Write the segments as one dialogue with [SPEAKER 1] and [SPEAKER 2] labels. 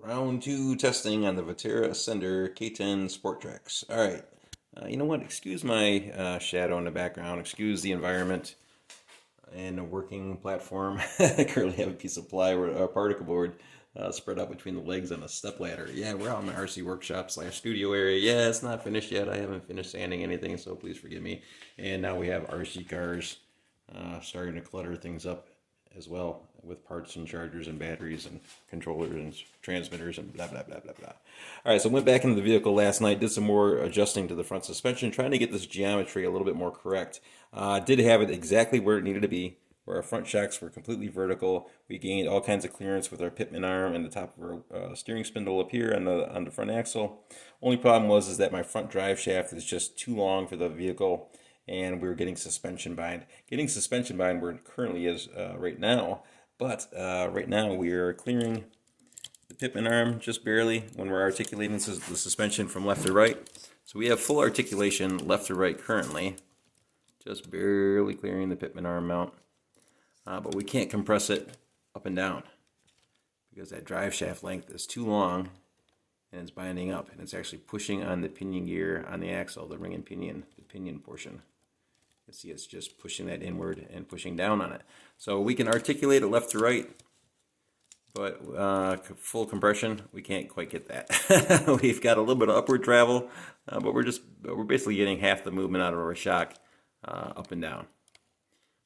[SPEAKER 1] Round two testing on the Vatera Ascender K10 Sport Traxx. All right. You know what? Excuse my shadow in the background. Excuse the environment and a working platform. I currently have a piece of plywood, a particle board spread out between the legs on a step ladder. Yeah, we're out in the RC workshop slash studio area. Yeah, it's not finished yet. I haven't finished sanding anything, so please forgive me. And now we have RC cars starting to clutter things up as well with parts and chargers and batteries and controllers and transmitters and blah blah blah blah blah. All right, so I went back into the vehicle last night, did some more adjusting to the front suspension, trying to get this geometry a little bit more correct. Did have it exactly where it needed to be, where our front shocks were completely vertical. We gained all kinds of clearance with our pitman arm and the top of our steering spindle up here on the front axle. Only problem was that my front drive shaft is just too long for the vehicle, and we were getting suspension bind. Getting suspension bind where it currently is right now, but right now we are clearing the pitman arm just barely when we're articulating the suspension from left to right. So we have full articulation left to right currently, just barely clearing the pitman arm mount. But we can't compress it up and down because that drive shaft length is too long and it's binding up, and it's actually pushing on the pinion gear on the axle, the ring and pinion, the pinion portion. You see it's just pushing that inward and pushing down on it. So we can articulate it left to right, but full compression, we can't quite get that. We've got a little bit of upward travel, but we're basically getting half the movement out of our shock up and down.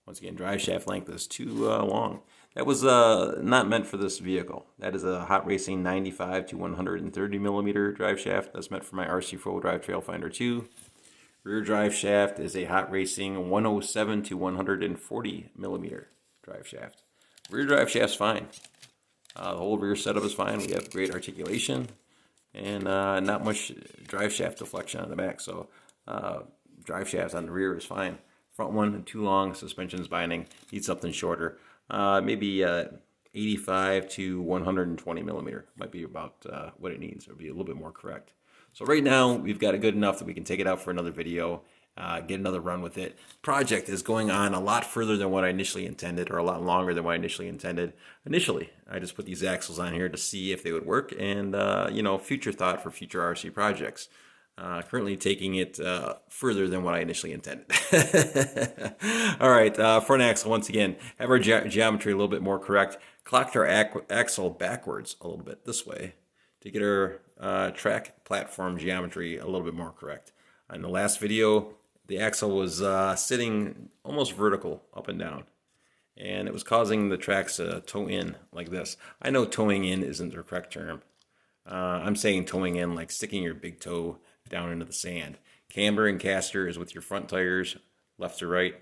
[SPEAKER 1] Once again, drive shaft length is too long. That was not meant for this vehicle. That is a hot racing 95 to 130 millimeter drive shaft. That's meant for my RC 4-wheel drive Trail Finder 2. Rear drive shaft is a hot racing 107 to 140 millimeter drive shaft. Rear drive shaft's fine. The whole rear setup is fine. We have great articulation and not much drive shaft deflection on the back. So drive shafts on the rear is fine. Front one, too long, suspension's binding, need something shorter. Maybe 85 to 120 millimeter might be about what it needs, or be a little bit more correct. So right now, we've got it good enough that we can take it out for another video, get another run with it. Project is going on a lot further than what I initially intended, or a lot longer than what I initially intended. Initially, I just put these axles on here to see if they would work, and you know, future thought for future RC projects. Currently taking it further than what I initially intended. All right, front axle once again. Have our geometry a little bit more correct. Clocked our axle backwards a little bit this way to get our track platform geometry a little bit more correct. In the last video, the axle was sitting almost vertical up and down, and it was causing the tracks to toe in like this. I know towing in isn't the correct term. I'm saying towing in like sticking your big toe down into the sand. Camber and caster is with your front tires left to right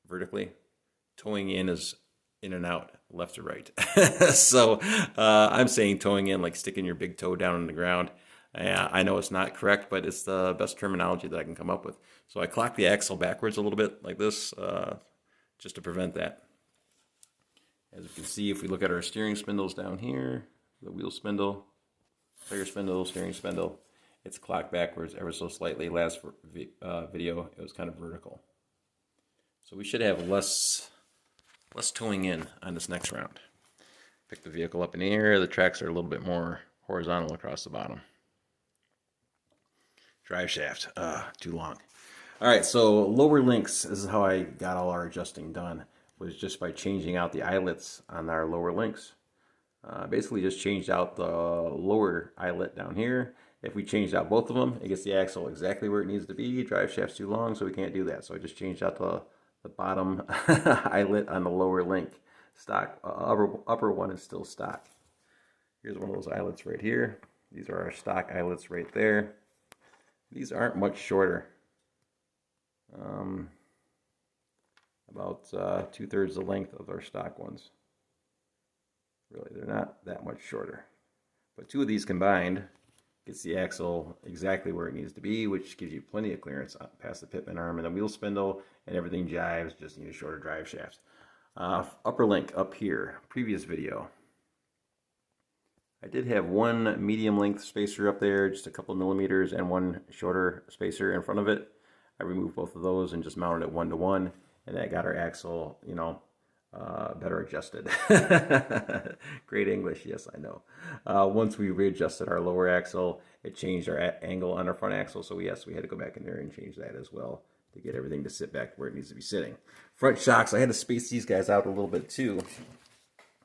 [SPEAKER 1] vertically. Towing in is in and out left to right. So I'm saying towing in like sticking your big toe down in the ground. I know it's not correct, but it's the best terminology that I can come up with. So I clock the axle backwards a little bit like this just to prevent that. As you can see, if we look at our steering spindles down here, the wheel spindle, tire spindle, steering spindle, it's clocked backwards ever so slightly. Last video, it was kind of vertical. So we should have less towing in on this next round. Pick the vehicle up in the air. The tracks are a little bit more horizontal across the bottom. Drive shaft, too long. All right, so lower links, this is how I got all our adjusting done, was just by changing out the eyelets on our lower links. Basically just changed out the lower eyelet down here. If we changed out both of them, it gets the axle exactly where it needs to be. Drive shaft's too long, so we can't do that. So I just changed out the bottom eyelet on the lower link. Stock, upper one is still stock. Here's one of those eyelets right here. These are our stock eyelets right there. These aren't much shorter. About 2/3 the length of our stock ones. Really, they're not that much shorter. But two of these combined gets the axle exactly where it needs to be, which gives you plenty of clearance past the pitman arm and the wheel spindle, and everything jives, just need a shorter drive shaft. Upper link up here, previous video. I did have one medium length spacer up there, just a couple millimeters, and one shorter spacer in front of it. I removed both of those and just mounted it 1-to-1, and that got our axle, you know, better adjusted. Great English, yes, I know. Once we readjusted our lower axle, it changed our angle on our front axle. So yes, we had to go back in there and change that as well to get everything to sit back where it needs to be sitting. Front shocks, I had to space these guys out a little bit too,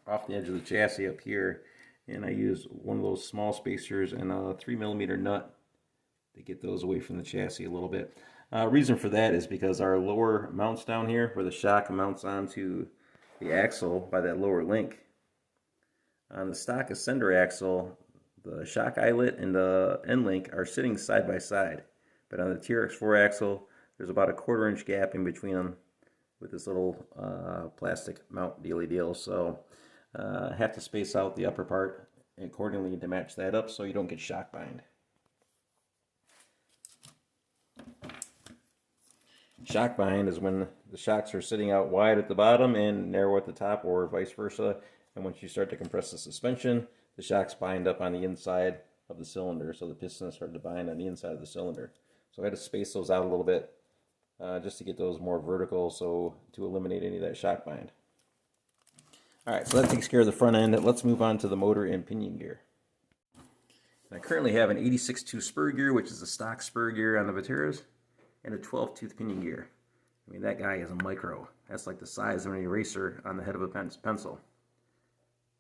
[SPEAKER 1] off the edge of the chassis up here. And I used one of those small spacers and a 3mm nut to get those away from the chassis a little bit. Reason for that is because our lower mounts down here, where the shock mounts onto the axle by that lower link, on the stock Ascender axle, the shock eyelet and the end link are sitting side by side. But on the Trx4 axle, there's about a 1/4 inch gap in between them with this little plastic mount deal. So have to space out the upper part accordingly to match that up so you don't get shock bind. Shock bind is when the shocks are sitting out wide at the bottom and narrow at the top, or vice versa. And once you start to compress the suspension, the shocks bind up on the inside of the cylinder. So the pistons start to bind on the inside of the cylinder. So I had to space those out a little bit just to get those more vertical, so to eliminate any of that shock bind. All right, so that takes care of the front end. Let's move on to the motor and pinion gear. I currently have an 86-2 spur gear, which is a stock spur gear on the Veteras, and a 12-tooth pinion gear. I mean, that guy is a micro. That's like the size of an eraser on the head of a pencil.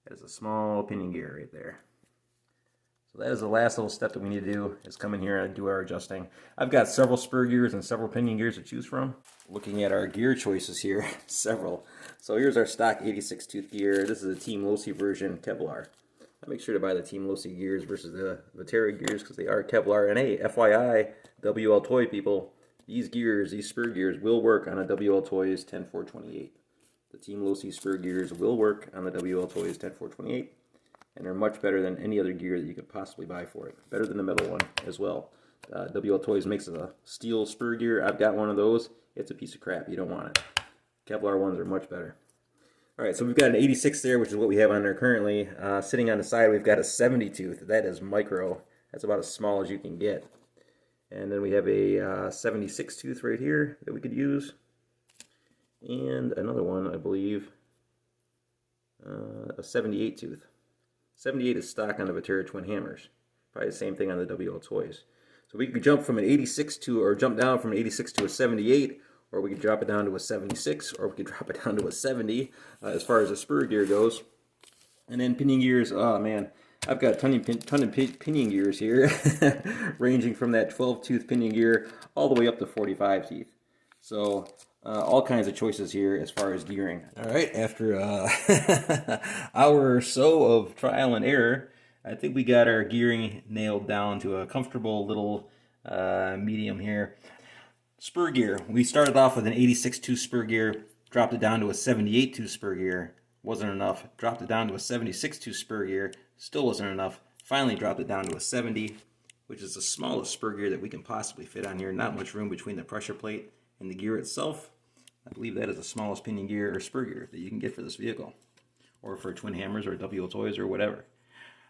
[SPEAKER 1] That is a small pinion gear right there. So that is the last little step that we need to do, is come in here and do our adjusting. I've got several spur gears and several pinion gears to choose from. Looking at our gear choices here, several. So here's our stock 86-tooth gear. This is a Team Losi version Kevlar. I make sure to buy the Team Losi gears versus the Vetera gears because they are Kevlar. And hey, FYI, WL Toy people, these gears, these spur gears, will work on a WL Toys 10428. The Team Losi spur gears will work on the WL Toys 10428, and they're much better than any other gear that you could possibly buy for it. Better than the metal one as well. WL Toys makes a steel spur gear. I've got one of those. It's a piece of crap. You don't want it. Kevlar ones are much better. All right, so we've got an 86 there, which is what we have on there currently. Sitting on the side, we've got a 70 tooth. That is micro. That's about as small as you can get. And then we have a 76 tooth right here that we could use. And another one, I believe, a 78 tooth. 78 is stock on the Vetera twin hammers. Probably the same thing on the WL Toys. So we could jump from an 86 to, or jump down from an 86 to a 78, or we could drop it down to a 76, or we could drop it down to a 70 as far as the spur gear goes. And then pinion gears, oh man, I've got a ton of pinion gears here, ranging from that 12-tooth pinion gear all the way up to 45 teeth. So all kinds of choices here as far as gearing. All right, after an hour or so of trial and error, I think we got our gearing nailed down to a comfortable little medium here. Spur gear, we started off with an 86-tooth spur gear, dropped it down to a 78-tooth spur gear, wasn't enough, dropped it down to a 76-tooth spur gear, still wasn't enough, finally dropped it down to a 70, which is the smallest spur gear that we can possibly fit on here. Not much room between the pressure plate and the gear itself. I believe that is the smallest pinion gear or spur gear that you can get for this vehicle, or for twin hammers or WL Toys or whatever.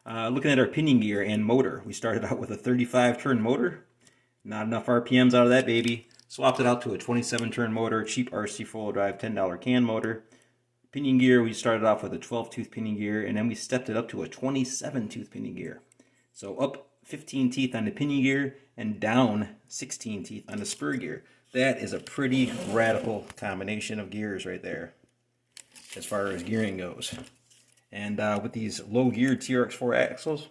[SPEAKER 1] Looking at our pinion gear and motor, we started out with a 35-turn motor. Not enough RPMs out of that baby. Swapped it out to a 27-turn motor, cheap RC four-wheel drive $10 can motor. Pinion gear, we started off with a 12-tooth pinion gear, and then we stepped it up to a 27-tooth pinion gear. So up 15 teeth on the pinion gear and down 16 teeth on the spur gear. That is a pretty radical combination of gears right there as far as gearing goes. And with these low-geared Trx4 axles,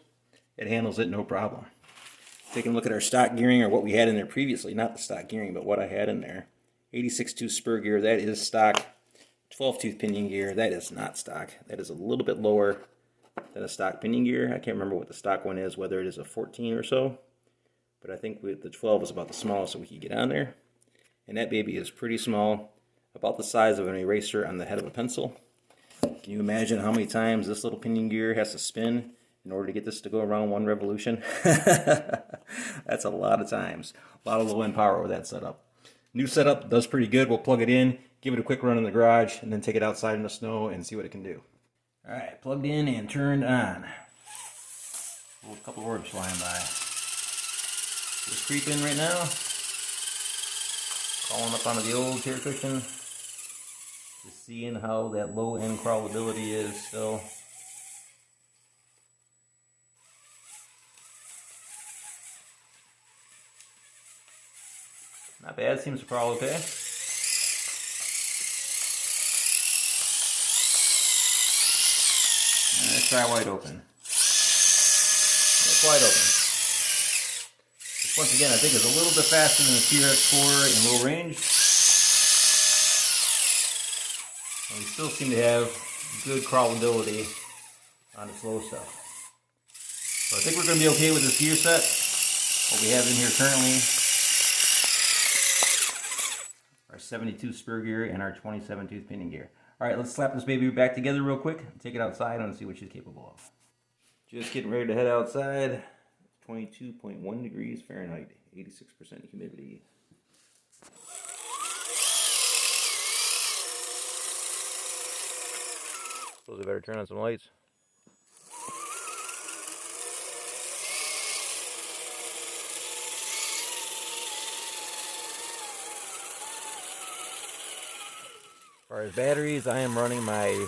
[SPEAKER 1] it handles it no problem. Taking a look at our stock gearing, or what we had in there previously, not the stock gearing, but what I had in there. 86-tooth spur gear, that is stock. 12-tooth pinion gear, that is not stock. That is a little bit lower than a stock pinion gear. I can't remember what the stock one is, whether it is a 14 or so. But I think the 12 is about the smallest that we could get on there. And that baby is pretty small, about the size of an eraser on the head of a pencil. Can you imagine how many times this little pinion gear has to spin in order to get this to go around one revolution? That's a lot of times. A lot of low end power with that setup. New setup does pretty good. We'll plug it in, give it a quick run in the garage, and then take it outside in the snow and see what it can do. Alright, plugged in and turned on. A couple orbs flying by. Just creeping right now. Calling up onto the old chair cushion. Just seeing how that low end crawlability is still. Not bad, seems to crawl okay. Let's try wide open. It's wide open. This, once again, I think is a little bit faster than the Trx4 in low range. And we still seem to have good crawlability on the slow stuff. So I think we're going to be okay with this gear set. What we have in here currently, our 72 spur gear and our 27 tooth pinion gear. All right, let's slap this baby back together real quick, take it outside and see what she's capable of. Just getting ready to head outside. 22.1 degrees Fahrenheit, 86% humidity. Suppose I better turn on some lights. As far as batteries, I am running my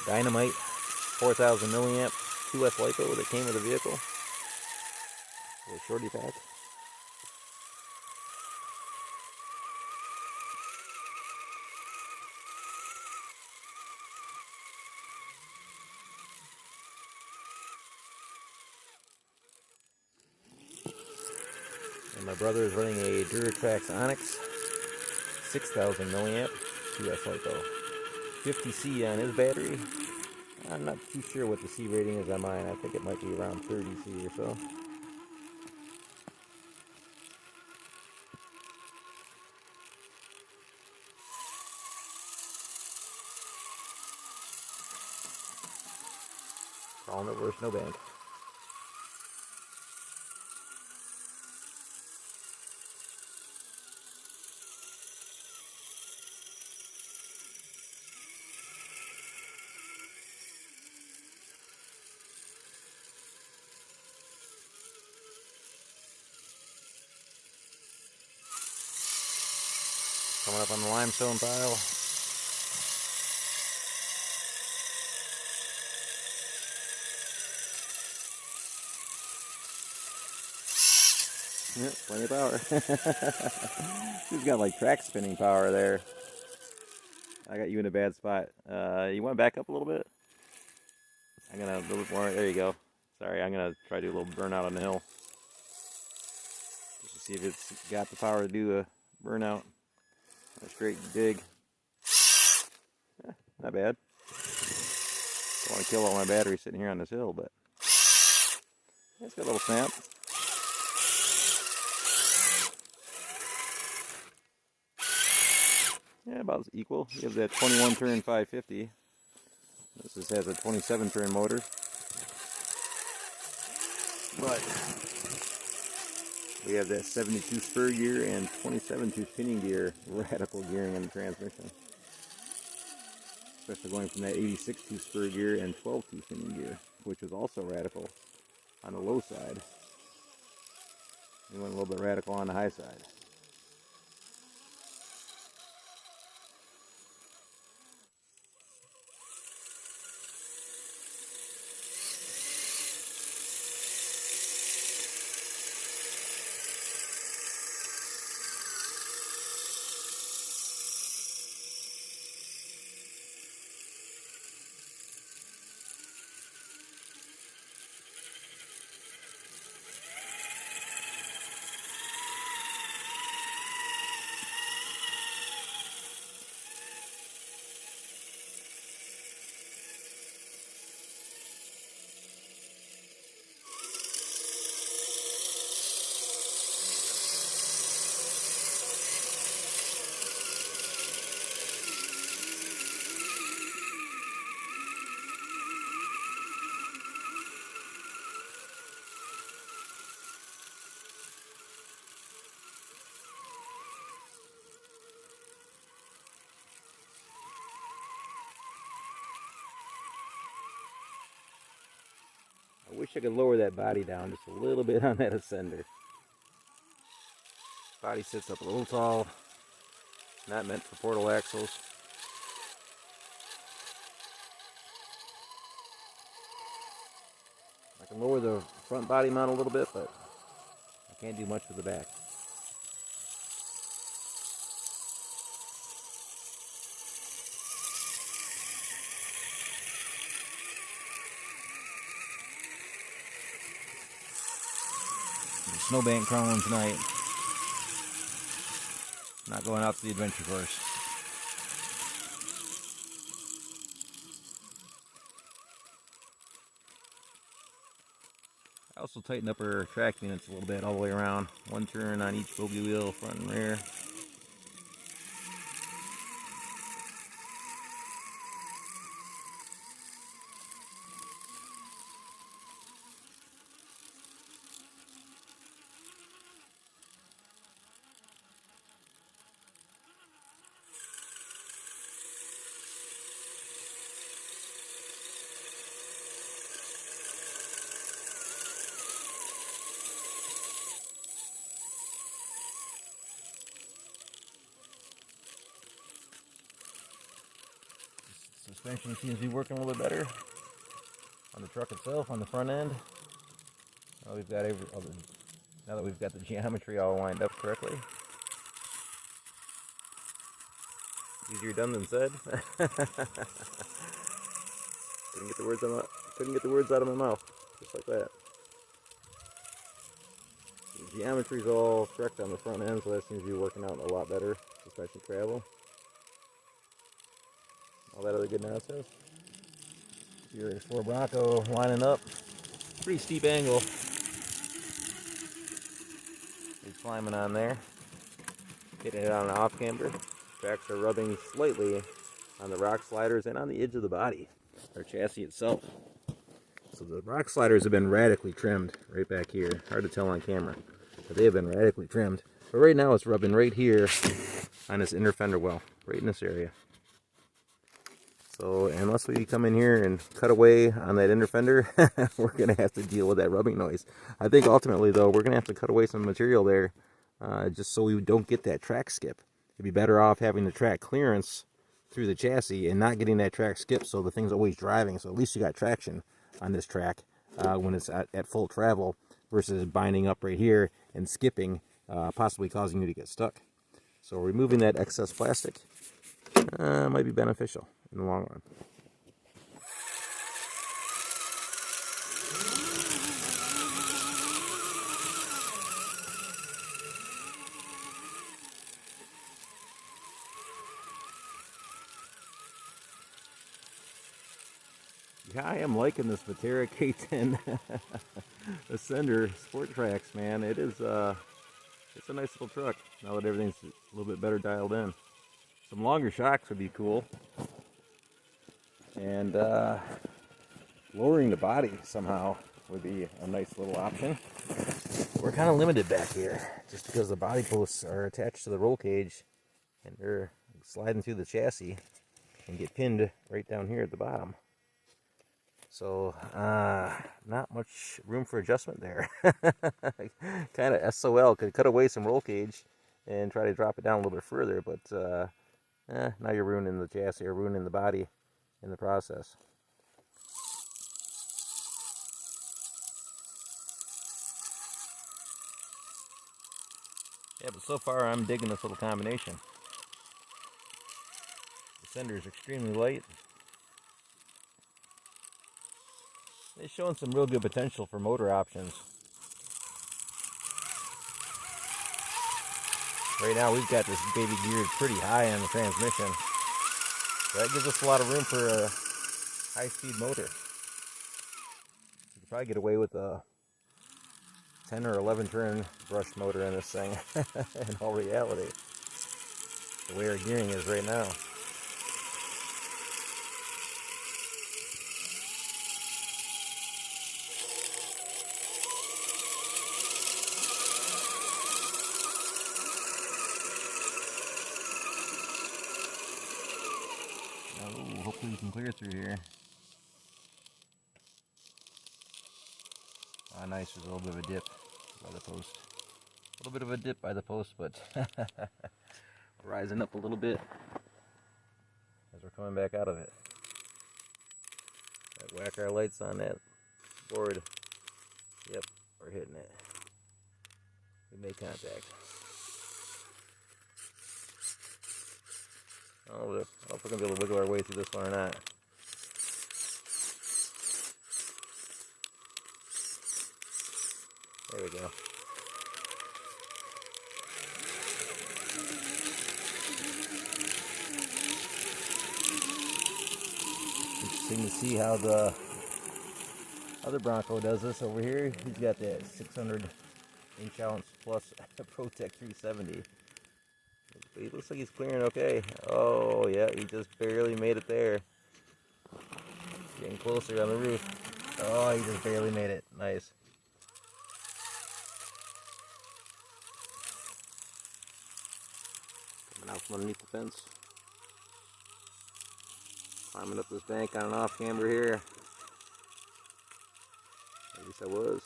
[SPEAKER 1] Dynamite 4000 milliamp 2S LiPo that came with the vehicle. A little shorty pack. And my brother is running a Traxx Onyx 6000 milliamp 2S LiPo. 50C on his battery. I'm not too sure what the C rating is on mine. I think it might be around 30C or so. Crawling over a snowbank. Coming up on the limestone pile. Yep, plenty of power. She's got like track spinning power there. I got you in a bad spot. You want to back up a little bit? I'm gonna a little bit more. There you go. Sorry, I'm gonna try to do a little burnout on the hill. Just to see if it's got the power to do a burnout. A straight dig. Not bad. Don't want to kill all my batteries sitting here on this hill, but it's got a little snap. Yeah, about equal. You have that 21 turn 550. This just has a 27 turn motor. But we have that 72 spur gear and 27 tooth pinion gear, radical gearing in the transmission. Especially going from that 86 tooth spur gear and 12 tooth pinion gear, which is also radical on the low side. We went a little bit radical on the high side. I wish I could lower that body down just a little bit on that ascender. Body sits up a little tall. Not meant for portal axles. I can lower the front body mount a little bit, but I can't do much with the back. Snowbank crawling tonight. Not going out to the adventure course. I also tightened up our track units a little bit all the way around. One turn on each bogey wheel, front and rear. Suspension seems to be working a little bit better on the truck itself, on the front end. Now we've got now that we've got the geometry all lined up correctly. Easier done than said. Couldn't get the words out of my mouth, just like that. The geometry's all correct on the front end, so that seems to be working out a lot better. Suspension travel. All that other good nonsense. Trx4 Bronco lining up. Pretty steep angle. He's climbing on there. Getting it on an off camber. Tracks are rubbing slightly on the rock sliders and on the edge of the body, or chassis itself. So the rock sliders have been radically trimmed right back here. Hard to tell on camera, but they have been radically trimmed. But right now it's rubbing right here on this inner fender well, right in this area. So unless we come in here and cut away on that inner fender, we're going to have to deal with that rubbing noise. I think ultimately, though, we're going to have to cut away some material there just so we don't get that track skip. It'd be better off having the track clearance through the chassis and not getting that track skip so the thing's always driving. So at least you got traction on this track when it's at full travel versus binding up right here and skipping, possibly causing you to get stuck. So removing that excess plastic might be beneficial in the long run. Yeah, I am liking this Vatera K10 Ascender Sport Traxx, man. It is it's a nice little truck now that everything's a little bit better dialed in. Some longer shocks would be cool, and lowering the body somehow would be a nice little option. We're kind of limited back here just because the body posts are attached to the roll cage and they're sliding through the chassis and get pinned right down here at the bottom. So not much room for adjustment there. Kind of SOL. Could cut away some roll cage and try to drop it down a little bit further, but now you're ruining the chassis or ruining the body in the process. Yeah, but so far I'm digging this little combination. The sender is extremely light. It's showing some real good potential for motor options. Right now we've got this baby geared pretty high on the transmission. So that gives us a lot of room for a high-speed motor. You could probably get away with a 10 or 11 turn brush motor in this thing in all reality. The way our gearing is right now. Oh, hopefully we can clear through here. Ah, nice, there's a little bit of a dip by the post. A little bit of a dip by the post, but rising up a little bit as we're coming back out of it. Whack our lights on that board Yep, we're hitting it. We made contact. I don't know if we're going to be able to wiggle our way through this one or not. There we go. Interesting to see how the other Bronco does this over here. He's got that 600 inch ounce plus Protec 370. But he looks like he's clearing okay. Oh yeah, he just barely made it there. Getting closer on the roof. Oh, he just barely made it. Nice. Coming out from underneath the fence. Climbing up this bank on an off camber here. At least I was.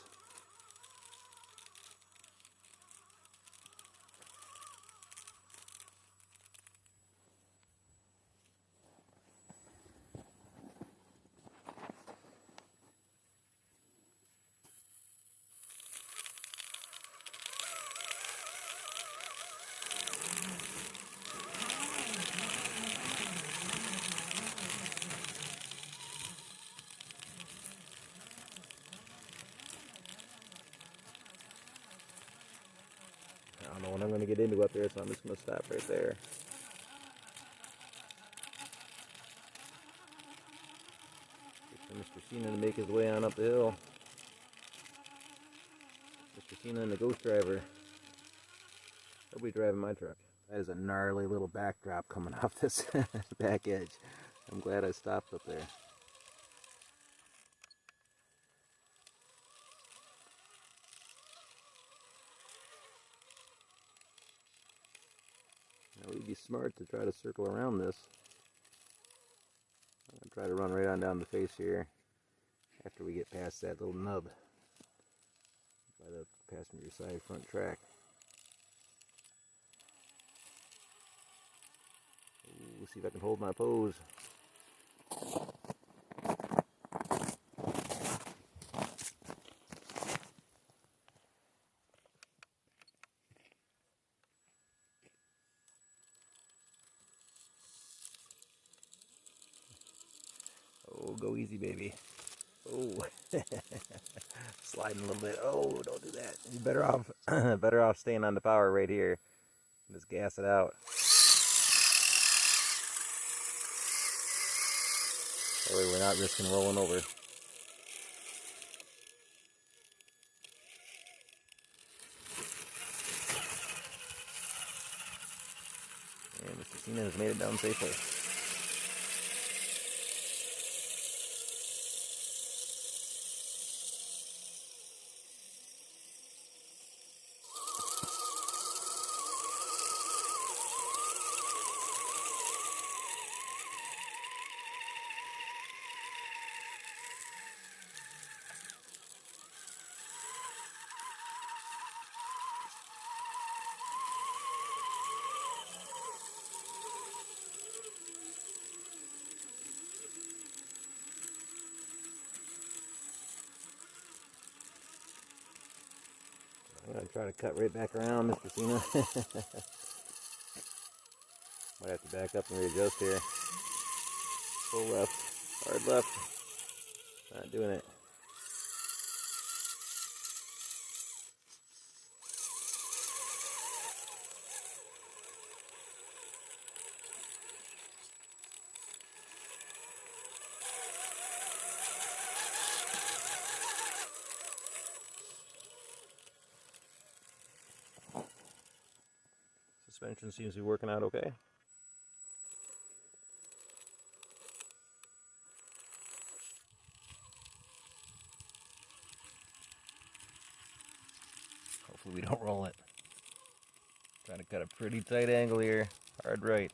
[SPEAKER 1] I don't know what I'm going to get into up there, so I'm just going to stop right there. Wait for Mr. Cena to make his way on up the hill. Mr. Cena and the Ghost Driver. He'll be driving my truck. That is a gnarly little backdrop coming off this back edge. I'm glad I stopped up there. Now we'd be smart to try to circle around this. I'm going to try to run right on down the face here after we get past that little nub by the passenger side front track. Ooh, see if I can hold my pose. Oh, go easy, baby. Oh, sliding a little bit. Oh, don't do that. You're better off staying on the power right here. Just gas it out. That way we're not risking rolling over. And Mr. Cena has made it down safely. I'm going to try to cut right back around, Mr. Cena. Might have to back up and readjust here. Full left, hard left. Not doing it. Suspension seems to be working out okay. Hopefully we don't roll it. Trying to cut a pretty tight angle here. Hard right.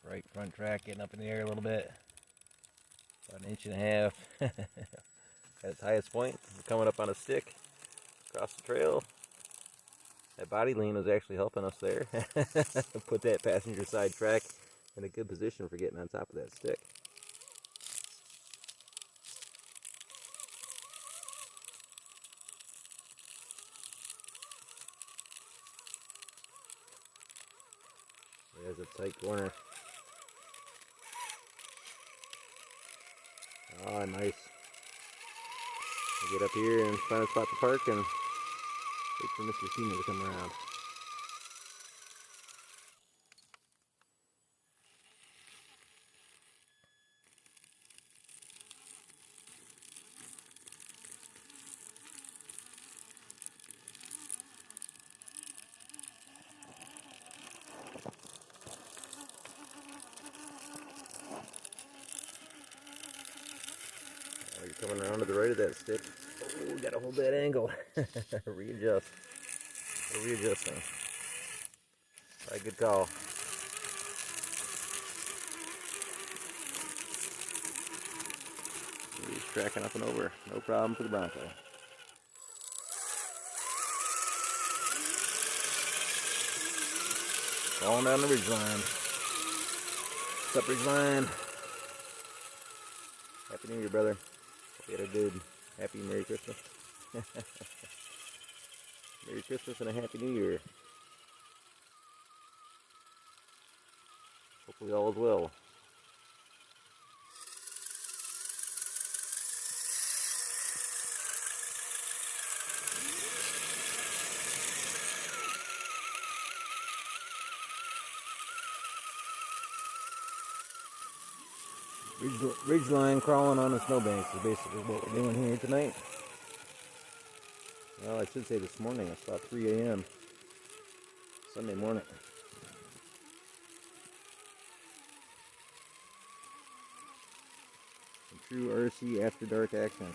[SPEAKER 1] Right front track getting up in the air a little bit. About an inch and a half. At its highest point, we're coming up on a stick across the trail. That body lean was actually helping us there. Put that passenger side track in a good position for getting on top of that stick. There's a tight corner. Ah, nice. We'll get up here and find a spot to park and wait for Mr. Cena to come around. You're coming around to the right of that stick. Oh, we gotta hold that angle. Readjust. We're readjusting. All right, good call. He's tracking up and over. No problem for the Bronco. Falling down the ridge line. What's up, ridge line? Happy New Year, brother. Hope you had a good, happy Merry Christmas. Merry Christmas and a Happy New Year. Hopefully all is well. Ridge line crawling on the snowbanks is basically what we're doing here tonight. Well, I should say this morning. It's about 3 a.m. Sunday morning. Some true RC after dark action.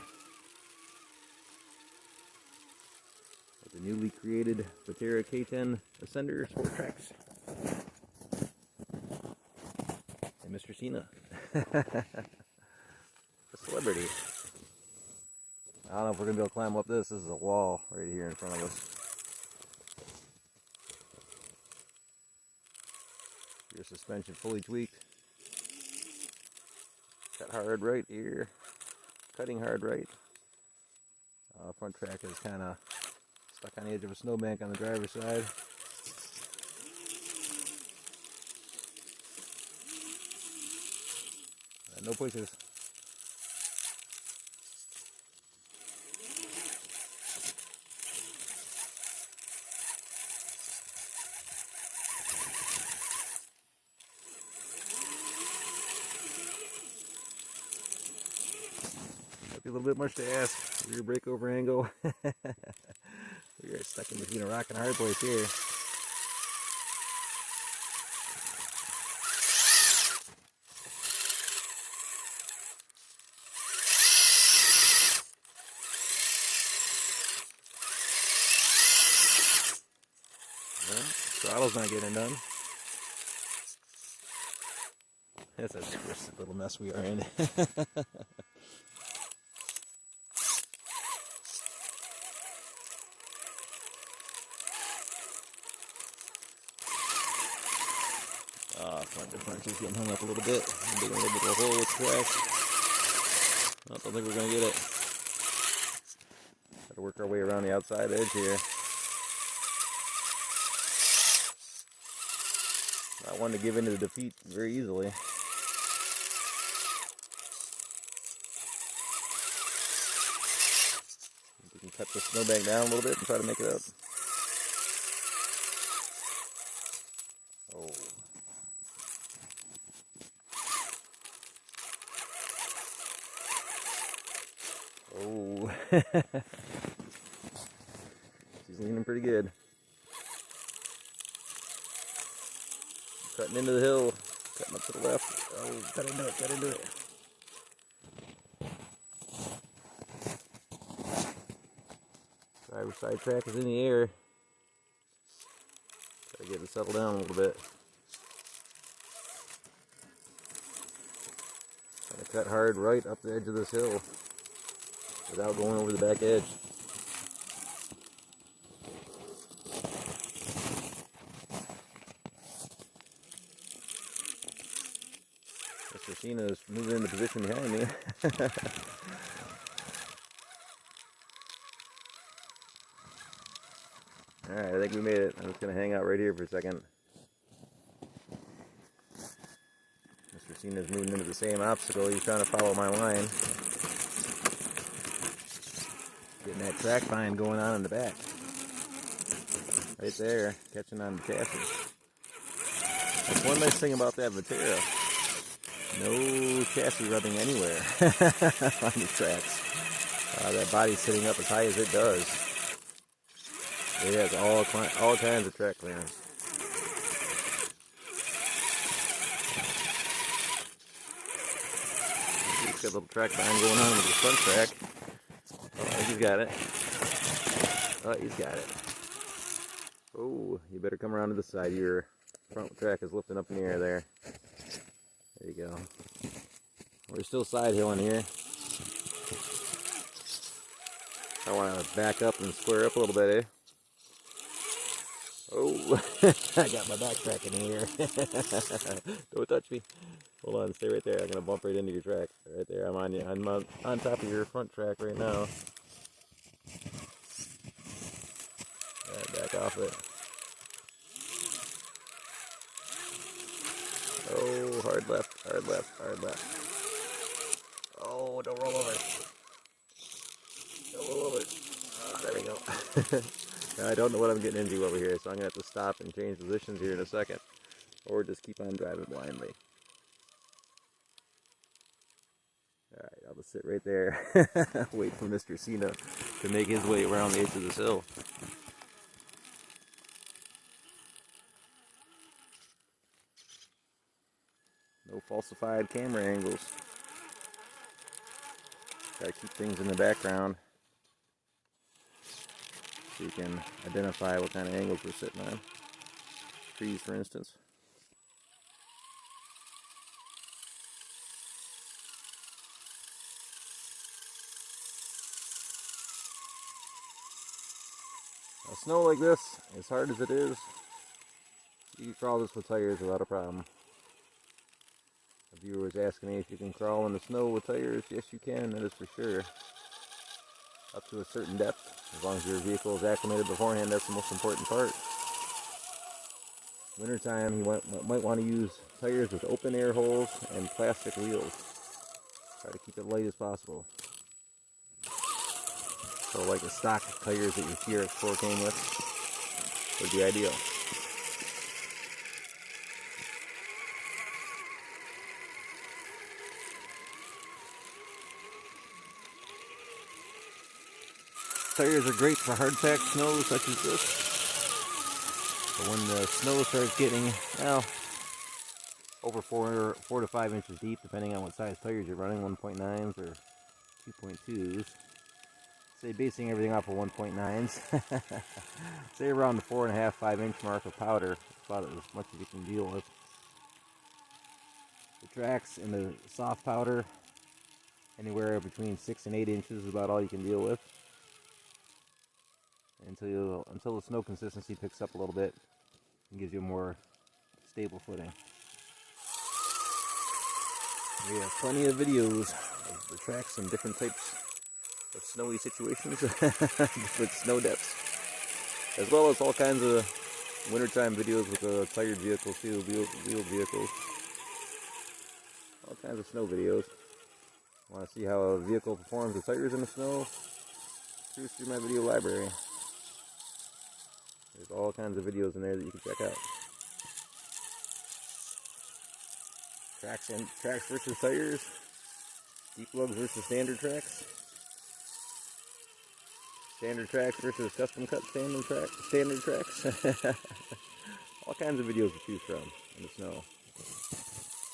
[SPEAKER 1] With the newly created Patera K10 Ascender Sport Traxx. And Mr. Cena. A celebrity. I don't know if we're going to be able to climb up this. This is a wall right here in front of us. Your suspension fully tweaked. Cut hard right here. Cutting hard right. Front track is kind of stuck on the edge of a snowbank on the driver's side. No pushes. Might be a little bit much to ask. Rear breakover angle. We are stuck in between a rock and a hard place here. Throttle's not getting done. That's a twisted little mess we are in. Front differential's getting hung up a little bit. I'm digging a little bit of a hole with Traxx. I don't think we're going to get it. Got to work our way around the outside edge here. Not one to give in to defeat very easily. We can cut the snowbank down a little bit and try to make it up. Oh. Oh. She's leaning pretty good. Cutting into the hill, cutting up to the left. Oh, cut into it, cut into it. Driver's side track is in the air. Gotta get it settled down a little bit. Gotta cut hard right up the edge of this hill without going over the back edge. Mr. Cena is moving into position behind me. Alright, I think we made it. I'm just going to hang out right here for a second. Cena's moving into the same obstacle. He's trying to follow my line. Getting that track bind going on in the back. Right there, catching on the chassis. That's one nice thing about that Vitera. No chassis rubbing anywhere on the Traxx. That body's sitting up as high as it does. It has all kinds of track clearance. He's got a little track bind going on with the front track. Oh, he's got it. Oh, he's got it. Oh, you better come around to the side. Your front track is lifting up in the air there. There you go. We're still side hilling here. I want to back up and square up a little bit, eh? Oh, I got my backtrack in here. Don't touch me. Hold on, stay right there. I'm gonna bump right into your track. Right there. I'm on you. I'm on top of your front track right now. Back off it. Oh, hard left, hard left, hard left. Oh, don't roll over. Don't roll over. Oh, there we go. Now, I don't know what I'm getting into over here, so I'm going to have to stop and change positions here in a second. Or just keep on driving blindly. Alright, I'll just sit right there. Wait for Mr. Cena to make his way around the edge of this hill. No falsified camera angles. Gotta keep things in the background so you can identify what kind of angles we're sitting on. Trees, for instance. Now, snow like this, as hard as it is, you can crawl this with tires without a problem. A viewer was asking me if you can crawl in the snow with tires. Yes, you can, that is for sure. Up to a certain depth. As long as your vehicle is acclimated beforehand, that's the most important part. Wintertime, you might want to use tires with open air holes and plastic wheels. Try to keep it light as possible. So like the stock tires that your Trx4 came with would be ideal. Tires are great for hard-packed snow such as this. But when the snow starts getting, well, over 4 to 5 inches deep, depending on what size tires you're running, 1.9s or 2.2s. Say basing everything off of 1.9s. Say around the 4.5, 5 inch mark of powder. About as much as you can deal with. The Traxx and the soft powder, anywhere between 6 and 8 inches is about all you can deal with. Until the snow consistency picks up a little bit and gives you a more stable footing. We have plenty of videos of the Traxx in different types of snowy situations, different snow depths, as well as all kinds of wintertime videos with the tired vehicles too, wheeled vehicles, all kinds of snow videos. Want to see how a vehicle performs with tires in the snow? Cruise through my video library. There's all kinds of videos in there that you can check out. Traxx versus tires. Deep lugs versus standard Traxx. Standard Traxx versus custom cut standard Traxx. All kinds of videos to choose from in the snow.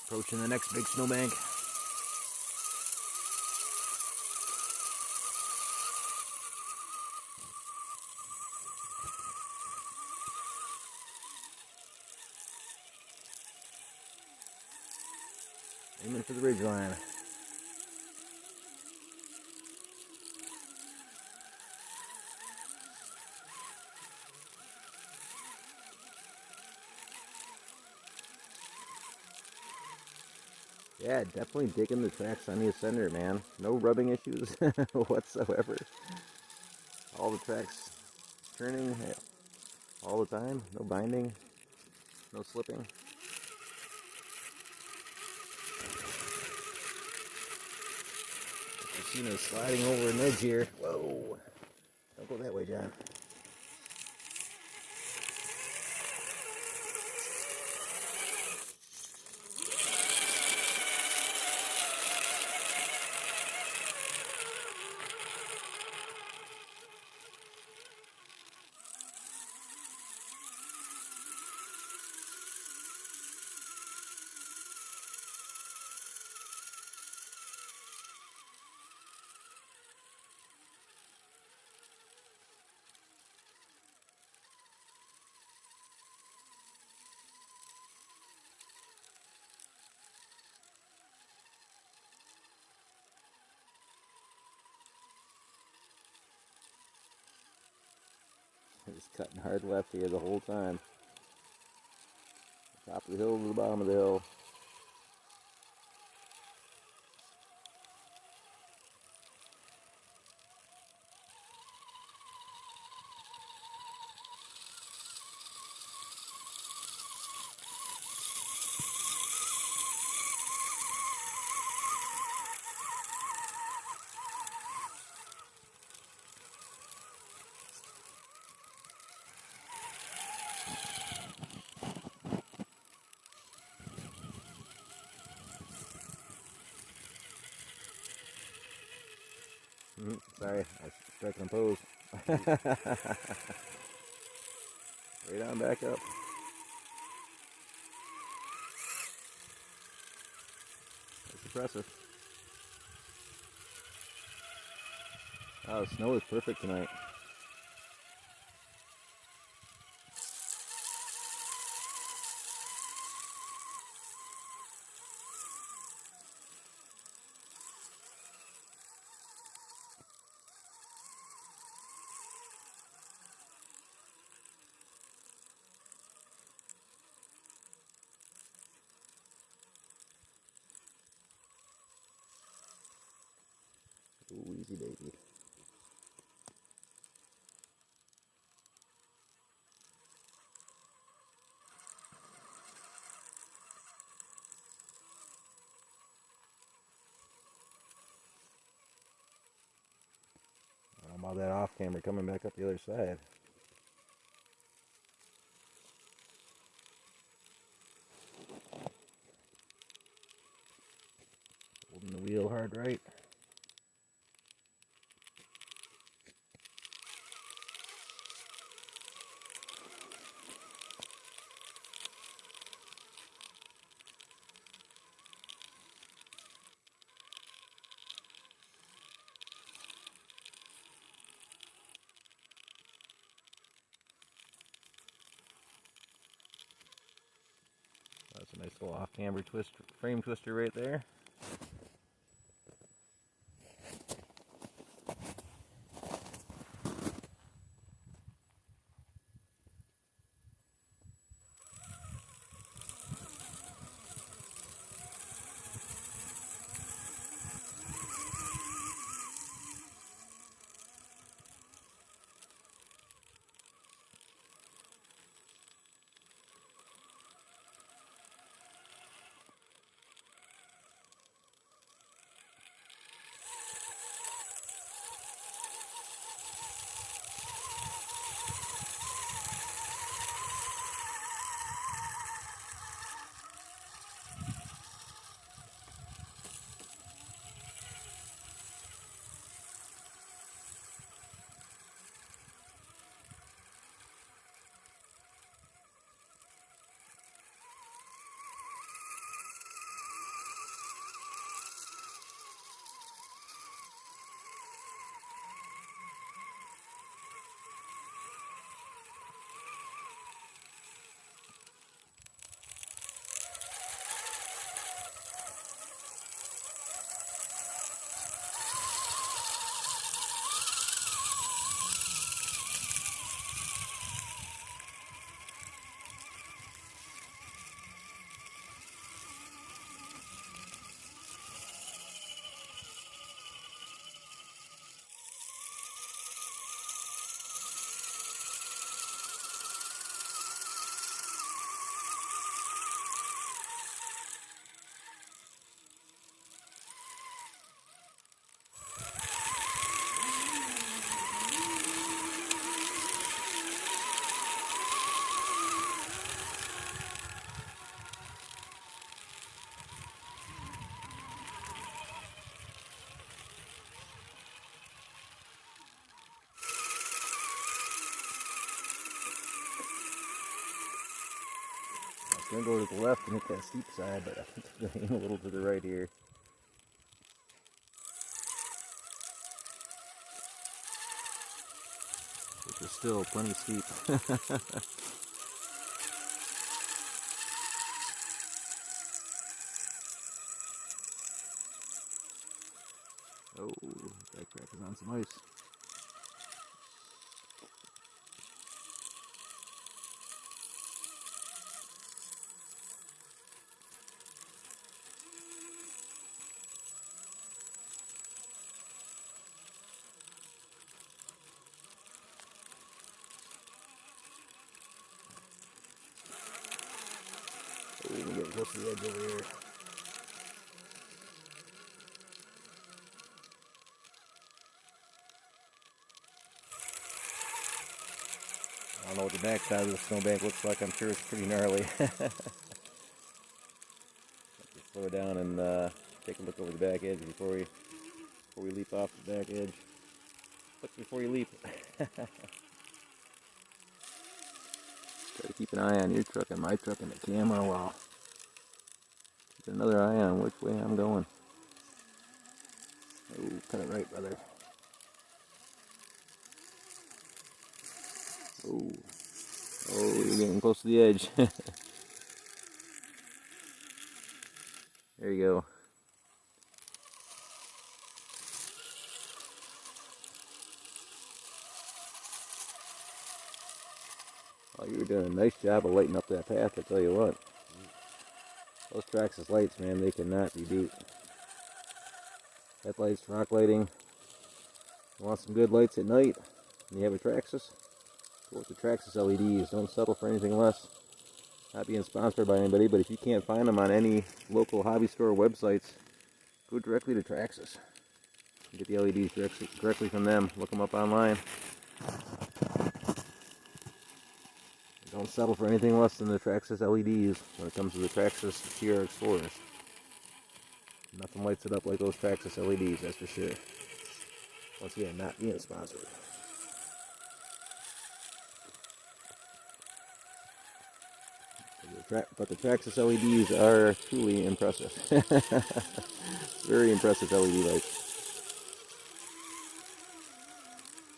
[SPEAKER 1] Approaching the next big snowbank. Aiming for the ridge line. Yeah, definitely digging the Traxx on the Ascender, man. No rubbing issues whatsoever. All the Traxx turning all the time. No binding. No slipping. You know, sliding over an edge here. Whoa. Don't go that way, John. Just cutting hard left here the whole time. Top of the hill to the bottom of the hill. Sorry, I was striking a pose. Right on back up. That's impressive. Oh, the snow is perfect tonight. Ooh, easy baby. How about that off camera coming back up the other side? Holding the wheel hard right. That's a nice little off-camber twist, frame twister right there. It's going to go to the left and hit that steep side, but I think it's going to aim a little to the right here. Which is still plenty steep. Oh, that crack is on some ice. Oh, we're getting close to the edge over here. I don't know what the back side of the snowbank looks like. I'm sure it's pretty gnarly. Slow it down and take a look over the back edge before we leap off the back edge. Look before you leap. Try to keep an eye on your truck and my truck and the camera while keep another eye on which way I'm going. Oh, cut it right, brother. Oh, you're getting close to the edge. There you go. Oh, you were doing a nice job of lighting up that path, I tell you what. Those Traxx lights, man, they cannot be beat. Headlights, rock lighting. You want some good lights at night, and you have a Traxx, go with the Traxx LEDs. Don't settle for anything less. Not being sponsored by anybody, but if you can't find them on any local hobby store websites, go directly to Traxx. Get the LEDs directly from them. Look them up online. Don't settle for anything less than the Traxx LEDs when it comes to the Traxx Trx4s. Nothing lights it up like those Traxx LEDs, that's for sure. Once again, not being sponsored. But the Traxx LEDs are truly impressive. Very impressive LED lights.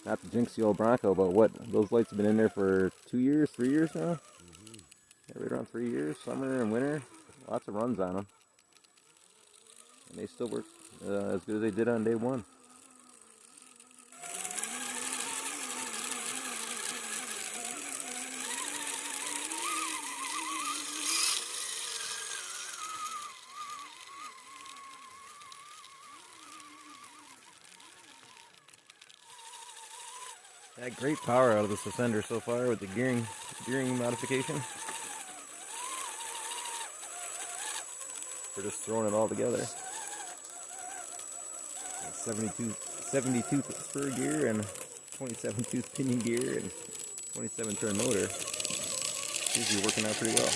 [SPEAKER 1] Not to jinx the old Bronco, but what? Those lights have been in there for 2 years, 3 years now? Yeah, right around 3 years, summer and winter. Lots of runs on them. And they still work as good as they did on day one. Got great power out of the suspender so far with the gearing modification. We're just throwing it all together. 72 spur gear and 27 tooth pinion gear and 27 turn motor. Seems to be working out pretty well.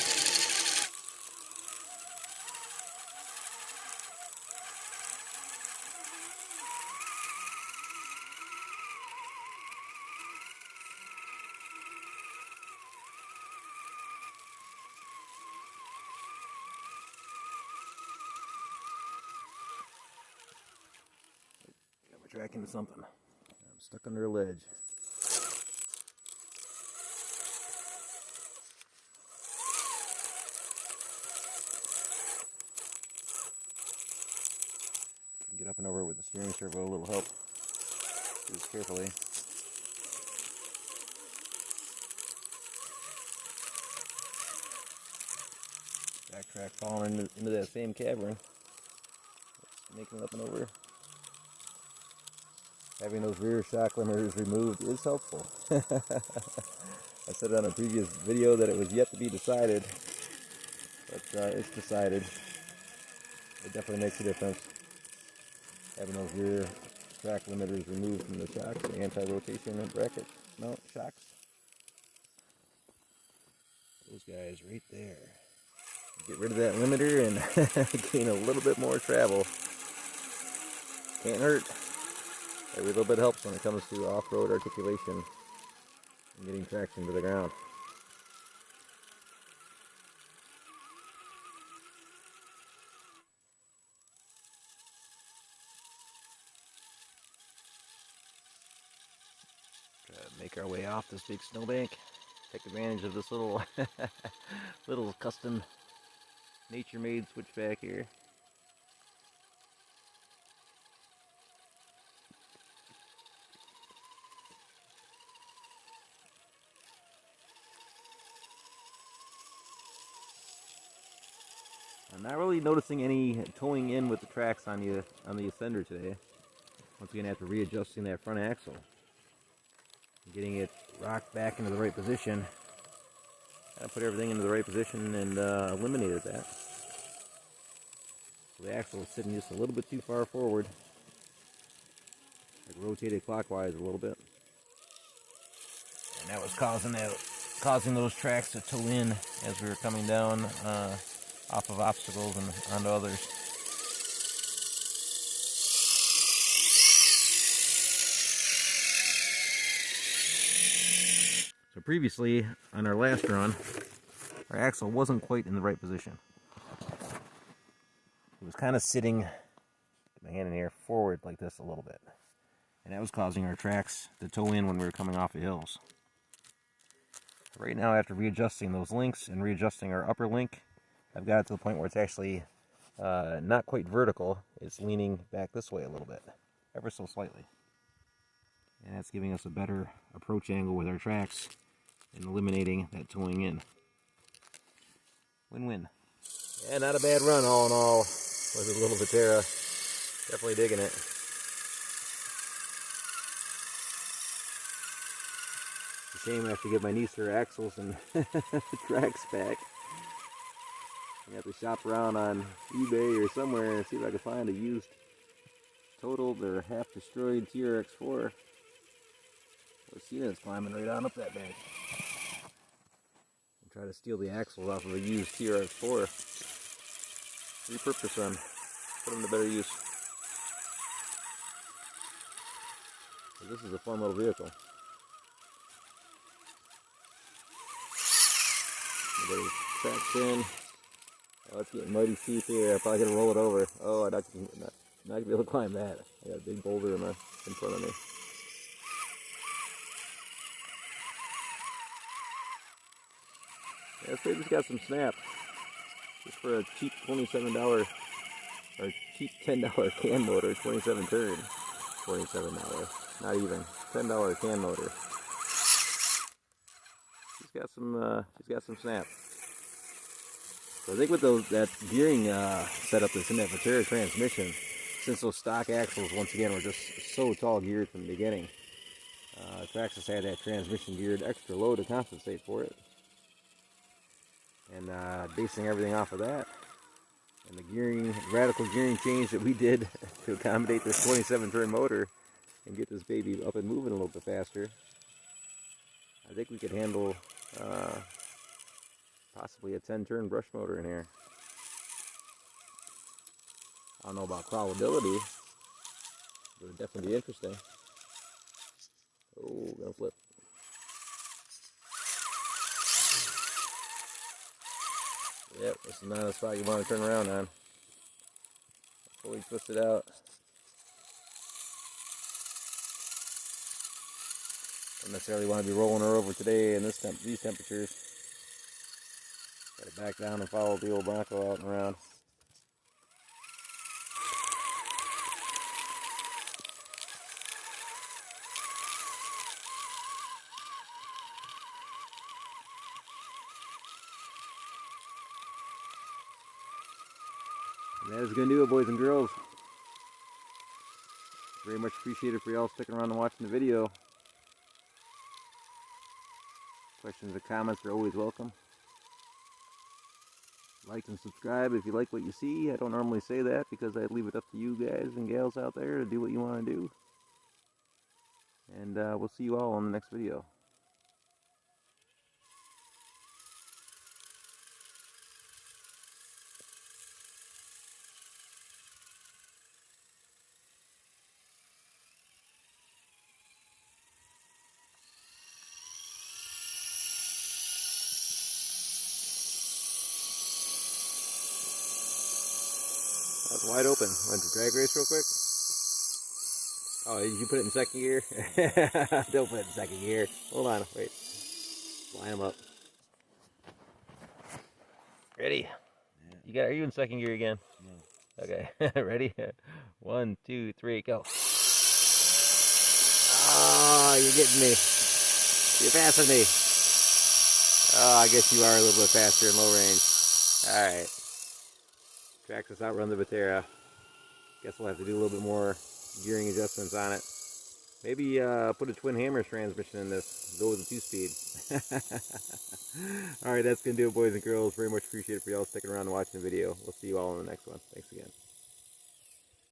[SPEAKER 1] Got my track into something. I'm stuck under a ledge. Get up and over with the steering servo, a little help. Do this carefully. Back track falling into that same cavern. Making it up and over. Having those rear shock limiters removed is helpful. I said on a previous video that it was yet to be decided, but it's decided. It definitely makes a difference. Having those rear track limiters removed from the shocks, the anti-rotation and bracket mount shocks. Those guys right there. Get rid of that limiter and gain a little bit more travel. Can't hurt. Every little bit helps when it comes to off-road articulation and getting traction to the ground. Make our way off this big snowbank. Take advantage of this little little custom nature-made switchback here. I'm not really noticing any towing in with the Traxx on the Ascender today. Once again, after readjusting that front axle, getting it rocked back into the right position. I put everything into the right position and eliminated that. So the axle was sitting just a little bit too far forward. It rotated clockwise a little bit, and that was causing those tracks to tow in as we were coming down off of obstacles and onto others. So previously, on our last run, our axle wasn't quite in the right position. It was kind of sitting, get my hand in here, forward like this a little bit. And that was causing our tracks to tow in when we were coming off the hills. Right now, after readjusting those links and readjusting our upper link, I've got it to the point where it's actually not quite vertical. It's leaning back this way a little bit, ever so slightly. And that's giving us a better approach angle with our tracks and eliminating that towing in. Win-win. Yeah, not a bad run all in all with a little Vitera. Definitely digging it. It's a shame I have to get my niece her axles and Traxx back. I have to shop around on eBay or somewhere and see if I can find a used, totaled or half destroyed Trx4. Let's see, it's climbing right on up that bank. And try to steal the axles off of a used Trx4. Repurpose them, put them to better use. So this is a fun little vehicle. Everybody's tracked in. Oh, it's getting mighty steep here. I'm probably going to roll it over. Oh, I'm not going to be able to climb that. I got a big boulder in front of me. Yeah, this baby's got some snap. Just for a cheap $27 or cheap $10 can motor, 27 turn. $27, not even $10 can motor. She's got some snap. So I think with that gearing setup that's in that Vitera transmission, since those stock axles once again were just so tall geared from the beginning, Traxx has had that transmission geared extra low to compensate for it. And basing everything off of that, and the radical gearing change that we did to accommodate this 27 turn motor and get this baby up and moving a little bit faster, I think we could handle possibly a 10 turn brush motor in here. I don't know about crawlability, but it would definitely be interesting. Oh, gonna flip. Yep, this is not a spot you want to turn around on. Fully twist it out. Don't necessarily want to be rolling her over today in these temperatures. Got to back down and follow the old Bronco out and around. And that is going to do it, boys and girls. Very much appreciated for y'all sticking around and watching the video. Questions or comments are always welcome. Like and subscribe if you like what you see. I don't normally say that because I leave it up to you guys and gals out there to do what you want to do. And we'll see you all on the next video. That's wide open. Want to drag race real quick? Oh, did you put it in second gear? Don't put it in second gear. Hold on, wait. Line them up. Ready? Yeah. Are you in second gear again? No. Okay, ready? 1, 2, 3, go. Oh, you're getting me. You're passing me. Oh, I guess you are a little bit faster in low range. Alright. Traxx outrun the Batera. Guess we'll have to do a little bit more gearing adjustments on it. Maybe put a twin hammer transmission in this. Go with a 2-speed. Alright, that's going to do it, boys and girls. Very much appreciate it for y'all sticking around and watching the video. We'll see you all in the next one. Thanks again.